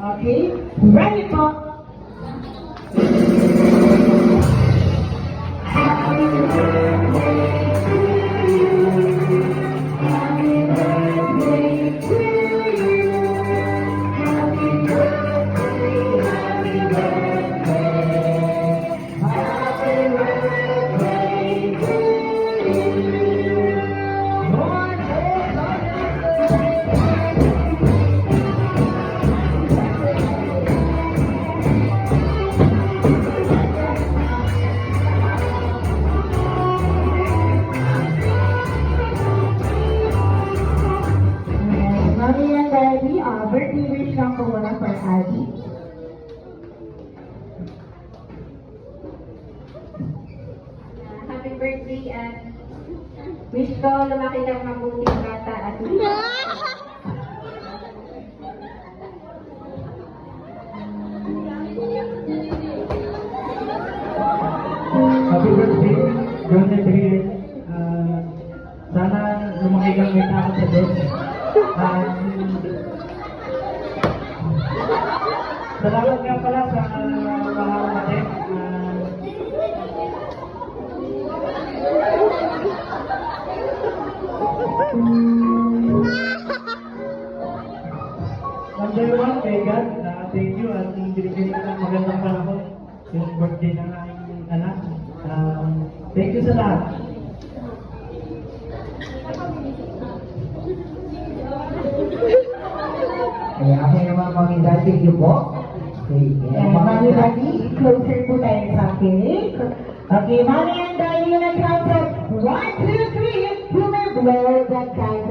Okay? Ready po? Happy birthday to you. Happy birthday to you. Happy birthday, happy birthday. Happy birthday to you. Lord, Mommy and Daddy, birthday wish lang po muna for Abby. Happy birthday at wish ko lumaki kang mabuting bata at Happy birthday, Jonathan Trier. Sana lumaki kang may takot sa Diyos. Salamat nga pala sa mga natin. Number one, kay God, thank you at binigyan ka ng magandang panahon yung birthday ng aking anak. Thank you sa lahat. Kaya aking naman mga thank you po. Okay, Mommy and Daddy, closer po tayo sa cake. Okay, Mommy and Daddy, on a count of 1, 2, 3, you may blow the candle.